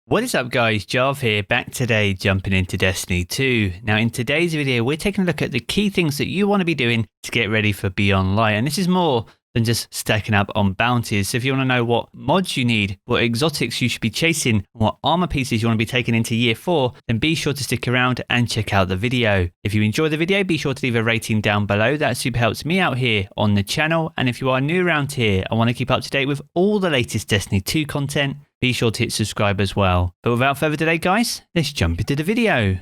What is up guys, Jarv here, back today jumping into Destiny 2. Now in today's video we're taking a look at the key things that you want to be doing to get ready for Beyond Light, and this is more than just stacking up on bounties. So if you want to know what mods you need, what exotics you should be chasing, and what armor pieces you want to be taking into year 4, then be sure to stick around and check out the video. If you enjoy the video, be sure to leave a rating down below, that super helps me out here on the channel. And if you are new around here and want to keep up to date with all the latest Destiny 2 content, be sure to hit subscribe as well. But without further delay guys, let's jump into the video.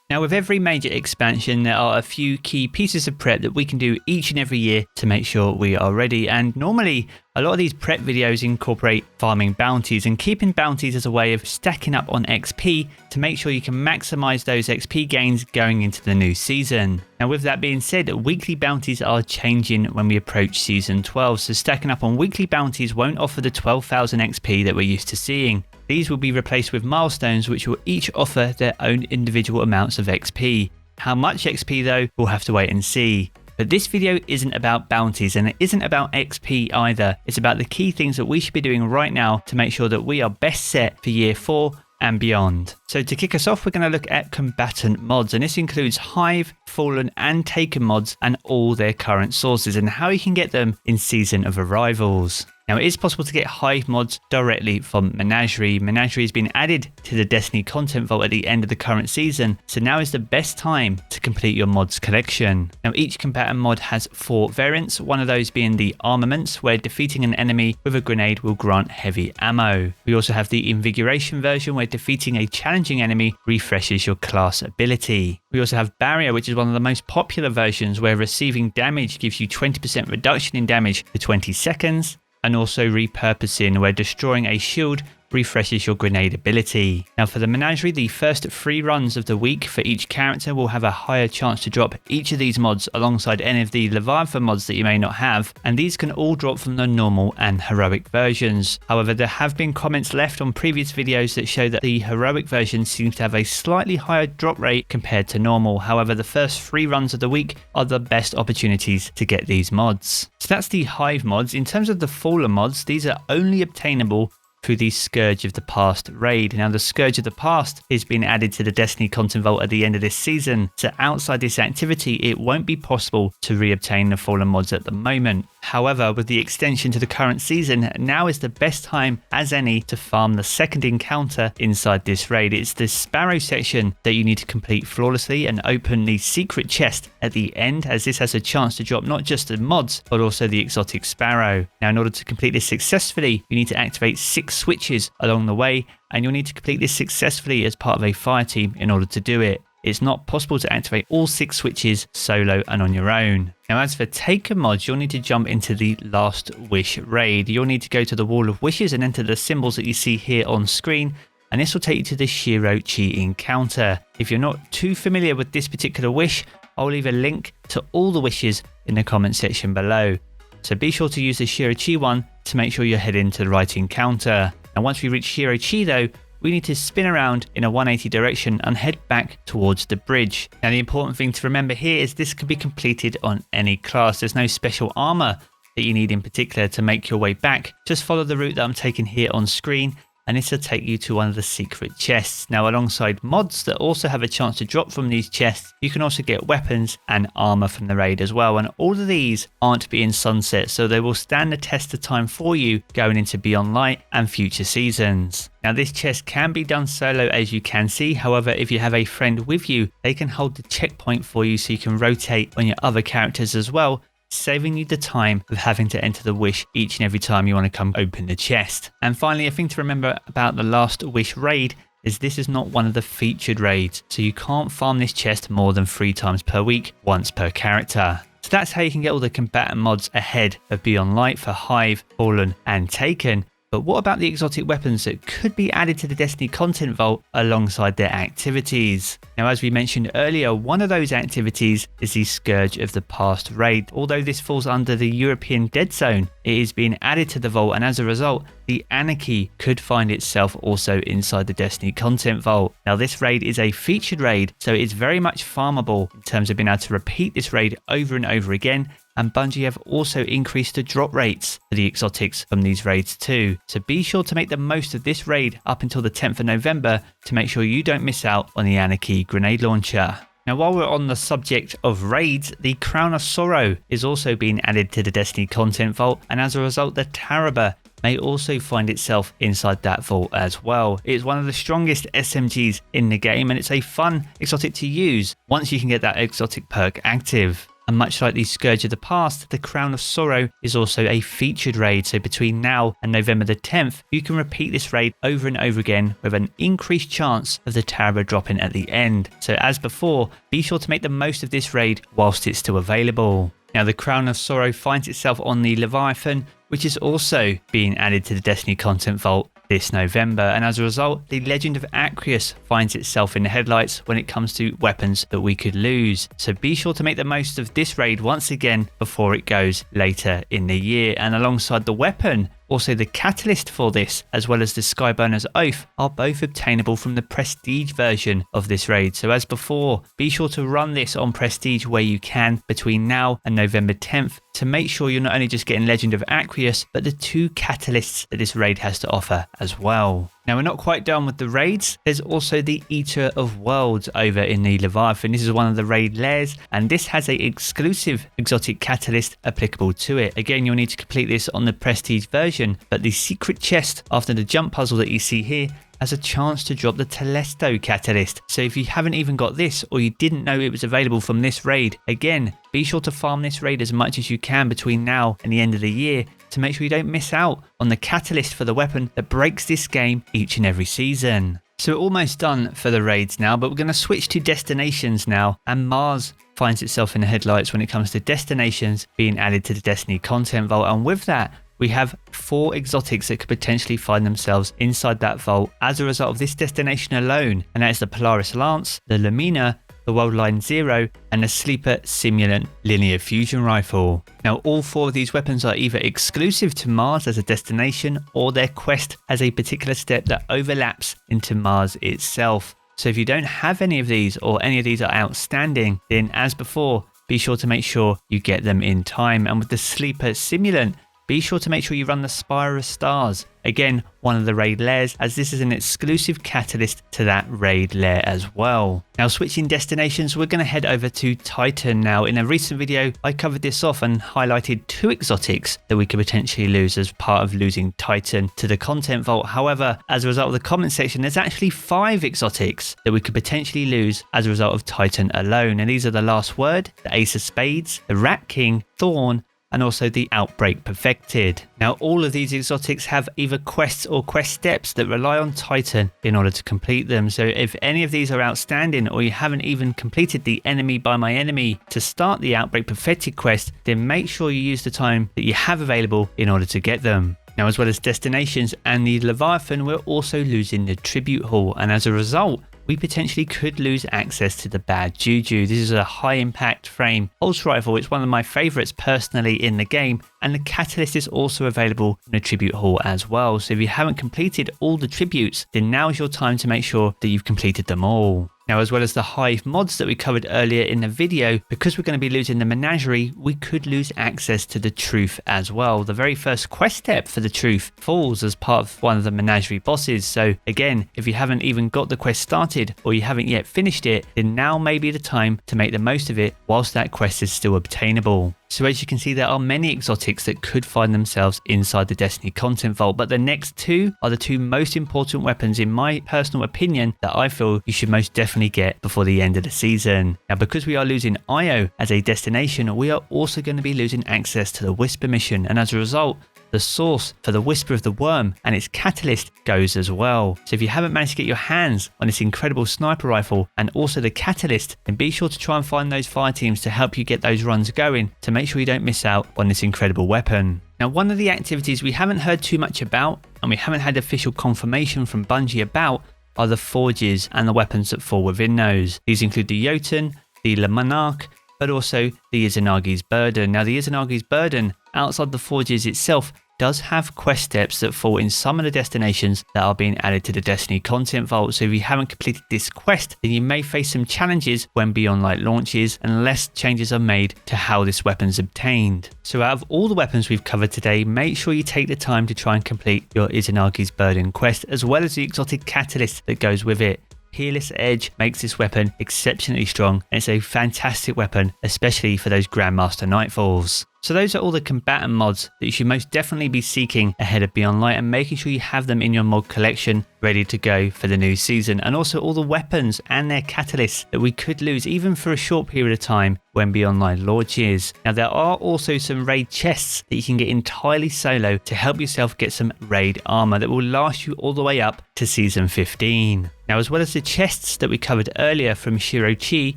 Now with every major expansion there are a few key pieces of prep that we can do each and every year to make sure we are ready, and normally a lot of these prep videos incorporate farming bounties and keeping bounties as a way of stacking up on XP to make sure you can maximize those XP gains going into the new season. Now with that being said, weekly bounties are changing when we approach season 12, so stacking up on weekly bounties won't offer the 12,000 XP that we're used to seeing. These will be replaced with milestones which will each offer their own individual amounts of XP. How much XP though, we'll have to wait and see. But this video isn't about bounties and it isn't about XP either. It's about the key things that we should be doing right now to make sure that we are best set for year 4 and beyond. So to kick us off, we're going to look at combatant mods, and this includes Hive, Fallen and Taken mods and all their current sources and how you can get them in Season of Arrivals. Now it is possible to get Hive mods directly from Menagerie. Menagerie has been added to the Destiny content vault at the end of the current season, so now is the best time to complete your mods collection. Now each combatant mod has 4 variants, one of those being the armaments, where defeating an enemy with a grenade will grant heavy ammo. We also have the invigoration version, where defeating a challenging enemy refreshes your class ability. We also have barrier, which is one of the most popular versions, where receiving damage gives you 20% reduction in damage for 20 seconds. And also repurposing, where destroying a shield refreshes your grenade ability. Now for the Menagerie, the first 3 runs of the week for each character will have a higher chance to drop each of these mods alongside any of the Leviathan mods that you may not have, and these can all drop from the normal and heroic versions. However, there have been comments left on previous videos that show that the heroic version seems to have a slightly higher drop rate compared to normal. However, the first 3 runs of the week are the best opportunities to get these mods. So that's the Hive mods. In terms of the Fallen mods, these are only obtainable through the Scourge of the Past raid. Now the Scourge of the Past is being added to the Destiny content vault at the end of this season, so outside this activity it won't be possible to re-obtain the Fallen mods at the moment. However, with the extension to the current season, now is the best time as any to farm the second encounter inside this raid. It's the Sparrow section that you need to complete flawlessly and open the secret chest at the end, as this has a chance to drop not just the mods but also the exotic Sparrow. Now in order to complete this successfully, you need to activate 6 switches along the way, and you'll need to complete this successfully as part of a fire team in order to do it. It's not possible to activate all 6 switches solo and on your own. Now as for Taken mods, you'll need to jump into the Last Wish raid. You'll need to go to the Wall of Wishes and enter the symbols that you see here on screen, and this will take you to the Shiro Chi encounter. If you're not too familiar with this particular wish, I'll leave a link to all the wishes in the comment section below. So be sure to use the Shiro Chi one to make sure you're heading to the right encounter. And once we reach Shiro Chi though, we need to spin around in a 180 direction and head back towards the bridge. Now the important thing to remember here is this can be completed on any class. There's no special armor that you need in particular to make your way back. Just follow the route that I'm taking here on screen, and this will take you to one of the secret chests. Now alongside mods that also have a chance to drop from these chests, you can also get weapons and armor from the raid as well, and all of these aren't being sunset, so they will stand the test of time for you going into Beyond Light and future seasons. Now this chest can be done solo, as you can see. However, if you have a friend with you, they can hold the checkpoint for you so you can rotate on your other characters as well, saving you the time of having to enter the wish each and every time you want to come open the chest. And finally, a thing to remember about the Last Wish raid is this is not one of the featured raids, so you can't farm this chest more than 3 times per week, once per character. So that's how you can get all the combatant mods ahead of Beyond Light for Hive, Fallen and Taken. But what about the exotic weapons that could be added to the Destiny content vault alongside their activities? Now, as we mentioned earlier, one of those activities is the Scourge of the Past raid. Although this falls under the European Dead Zone, it is being added to the vault, and as a result, the Anarchy could find itself also inside the Destiny content vault. Now this raid is a featured raid, so it's very much farmable in terms of being able to repeat this raid over and over again, and Bungie have also increased the drop rates for the exotics from these raids too. So be sure to make the most of this raid up until the 10th of November to make sure you don't miss out on the Anarchy grenade launcher. Now while we're on the subject of raids, the Crown of Sorrow is also being added to the Destiny content vault, and as a result the Taraba may also find itself inside that vault as well. It's one of the strongest SMGs in the game, and it's a fun exotic to use once you can get that exotic perk active. And much like the Scourge of the Past, the Crown of Sorrow is also a featured raid, so between now and November the 10th, you can repeat this raid over and over again with an increased chance of the Taraba dropping at the end. So as before, be sure to make the most of this raid whilst it's still available. Now the Crown of Sorrow finds itself on the Leviathan, which is also being added to the Destiny content vault this November, and as a result the Legend of Acrius finds itself in the headlights when it comes to weapons that we could lose. So be sure to make the most of this raid once again before it goes later in the year. And alongside the weapon, also the catalyst for this, as well as the Skyburner's Oath, are both obtainable from the Prestige version of this raid. So as before, be sure to run this on Prestige where you can between now and November 10th to make sure you're not only just getting Legend of Acrius, but the 2 catalysts that this raid has to offer as well. Now we're not quite done with the raids. There's also the Eater of Worlds over in the Leviathan. This is one of the raid lairs, and this has a exclusive exotic catalyst applicable to it. Again, you'll need to complete this on the Prestige version, but the secret chest after the jump puzzle that you see here has a chance to drop the Telesto catalyst. So if you haven't even got this, or you didn't know it was available from this raid, again, be sure to farm this raid as much as you can between now and the end of the year to make sure you don't miss out on the catalyst for the weapon that breaks this game each and every season. So we're almost done for the raids now, but we're going to switch to destinations now, and Mars finds itself in the headlights when it comes to destinations being added to the Destiny content vault, and with that we have 4 exotics that could potentially find themselves inside that vault as a result of this destination alone, and that is the Polaris Lance, the Lumina, the Worldline Zero, and the Sleeper Simulant Linear Fusion Rifle. Now all 4 of these weapons are either exclusive to Mars as a destination, or their quest has a particular step that overlaps into Mars itself. So if you don't have any of these, or any of these are outstanding, then as before, be sure to make sure you get them in time. And with the Sleeper Simulant, be sure to make sure you run the Spire of Stars, again one of the raid lairs, as this is an exclusive catalyst to that raid lair as well. Now switching destinations, we're going to head over to Titan now. In a recent video I covered this off and highlighted 2 exotics that we could potentially lose as part of losing Titan to the content vault. However, as a result of the comment section, there's actually 5 exotics that we could potentially lose as a result of Titan alone, and these are the Last Word, the Ace of Spades, the Rat King, Thorn, and also the Outbreak Perfected. Now all of these exotics have either quests or quest steps that rely on Titan in order to complete them. So if any of these are outstanding, or you haven't even completed the Enemy by My Enemy to start the Outbreak Perfected quest, then make sure you use the time that you have available in order to get them. Now as well as destinations and the Leviathan, we're also losing the Tribute Hall, and as a result we potentially could lose access to the Bad Juju. This is a high impact frame pulse rifle. It's one of my favorites personally in the game, and the catalyst is also available in the Tribute Hall as well. So if you haven't completed all the tributes, then now is your time to make sure that you've completed them all. Now, as well as the Hive mods that we covered earlier in the video, because we're going to be losing the Menagerie, we could lose access to the Truth as well. The very first quest step for the Truth falls as part of one of the Menagerie bosses. So again, if you haven't even got the quest started, or you haven't yet finished it, then now may be the time to make the most of it whilst that quest is still obtainable. So as you can see, there are many exotics that could find themselves inside the Destiny content vault, but the next 2 are the 2 most important weapons in my personal opinion that I feel you should most definitely get before the end of the season. Now because we are losing Io as a destination, we are also going to be losing access to the Whisper mission, and as a result the source for the Whisper of the Worm and its catalyst goes as well. So if you haven't managed to get your hands on this incredible sniper rifle and also the catalyst, then be sure to try and find those fire teams to help you get those runs going to make sure you don't miss out on this incredible weapon. Now one of the activities we haven't heard too much about, and we haven't had official confirmation from Bungie about, are the forges and the weapons that fall within those. These include the Jotun, the Le Monarch, but also the Izanagi's Burden. Now the Izanagi's Burden outside the forges itself does have quest steps that fall in some of the destinations that are being added to the Destiny content vault. So if you haven't completed this quest, then you may face some challenges when Beyond Light launches unless changes are made to how this weapon's obtained. So out of all the weapons we've covered today, make sure you take the time to try and complete your Izanagi's Burden quest, as well as the exotic catalyst that goes with it. Peerless Edge makes this weapon exceptionally strong, and it's a fantastic weapon, especially for those Grandmaster Nightfalls. So those are all the combatant mods that you should most definitely be seeking ahead of Beyond Light, and making sure you have them in your mod collection ready to go for the new season. And also all the weapons and their catalysts that we could lose even for a short period of time when Beyond Light launches. Now there are also some raid chests that you can get entirely solo to help yourself get some raid armor that will last you all the way up to season 15. Now, as well as the chests that we covered earlier from Shirochi,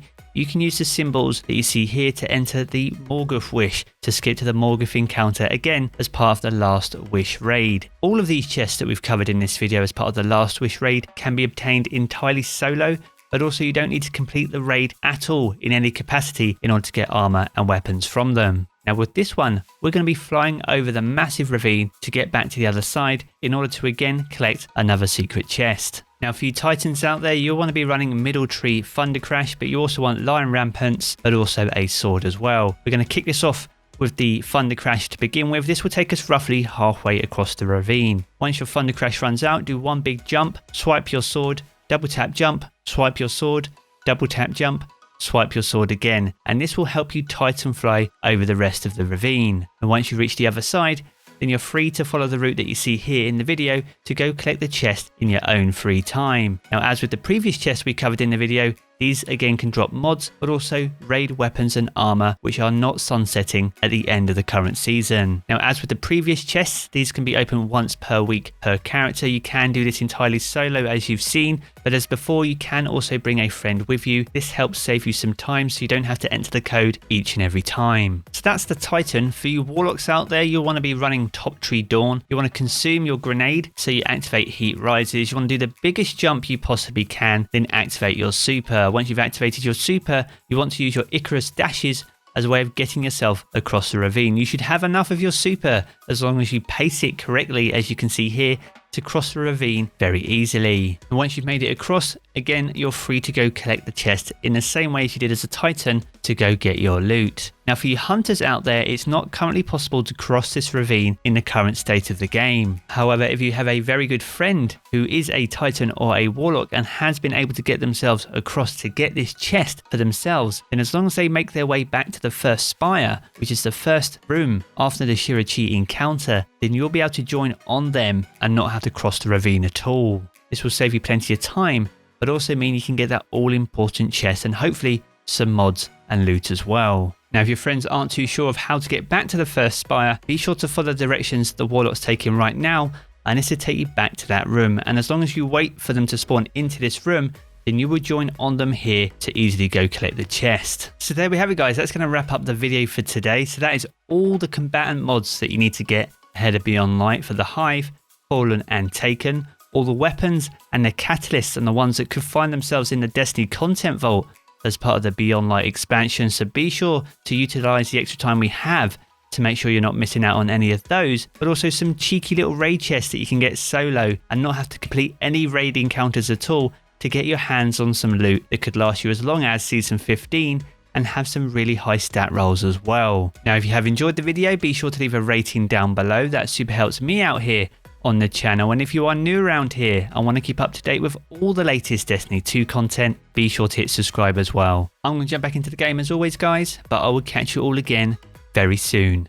you can use the symbols that you see here to enter the Morgoth Wish to skip to the Morgoth encounter, again as part of the Last Wish raid. All of these chests that we've covered in this video as part of the Last Wish raid can be obtained entirely solo, but also you don't need to complete the raid at all in any capacity in order to get armor and weapons from them. Now with this one, we're going to be flying over the massive ravine to get back to the other side in order to again collect another secret chest. Now for you Titans out there, you'll want to be running Middle Tree Thunder Crash, but you also want Lion Rampants, but also a sword as well. We're going to kick this off with the Thunder Crash to begin with. This will take us roughly halfway across the ravine. Once your Thunder Crash runs out, do one big jump, swipe your sword, double tap jump, swipe your sword, double tap jump, swipe your sword again, and this will help you Titan fly over the rest of the ravine. And once you reach the other side, then you're free to follow the route that you see here in the video to go collect the chest in your own free time. Now, as with the previous chest we covered in the video, these again can drop mods, but also raid weapons and armor, which are not sunsetting at the end of the current season. Now, as with the previous chests, these can be opened once per week per character. You can do this entirely solo, as you've seen, but as before, you can also bring a friend with you. This helps save you some time, so you don't have to enter the code each and every time. So that's the Titan. For you Warlocks out there, you'll want to be running Top Tree Dawn. You want to consume your grenade, so you activate Heat Rises. You want to do the biggest jump you possibly can, then activate your super. Once you've activated your super, you want to use your Icarus dashes as a way of getting yourself across the ravine. You should have enough of your super as long as you pace it correctly, as you can see here, to cross the ravine very easily. And once you've made it across, again, you're free to go collect the chest in the same way as you did as a Titan to go get your loot. Now for you hunters out there, it's not currently possible to cross this ravine in the current state of the game. However, if you have a very good friend who is a Titan or a Warlock and has been able to get themselves across to get this chest for themselves, then as long as they make their way back to the first spire, which is the first room after the Shirochi encounter, then you'll be able to join on them and not have to cross the ravine at all. This will save you plenty of time, but also mean you can get that all important chest and hopefully some mods and loot as well. Now if your friends aren't too sure of how to get back to the first spire, be sure to follow the directions the Warlock's taking right now, and this will take you back to that room. And as long as you wait for them to spawn into this room, then you will join on them here to easily go collect the chest. So there we have it guys, that's going to wrap up the video for today. So that is all the combatant mods that you need to get ahead of Beyond Light for the Hive, Fallen and Taken, all the weapons and the catalysts and the ones that could find themselves in the Destiny content vault as part of the Beyond Light expansion. So be sure to utilize the extra time we have to make sure you're not missing out on any of those, but also some cheeky little raid chests that you can get solo and not have to complete any raid encounters at all to get your hands on some loot that could last you as long as season 15 and have some really high stat rolls as well. Now if you have enjoyed the video, be sure to leave a rating down below. That super helps me out here on the channel. And if you are new around here and want to keep up to date with all the latest Destiny 2 content, be sure to hit subscribe as well. I'm going to jump back into the game as always guys, but I will catch you all again very soon.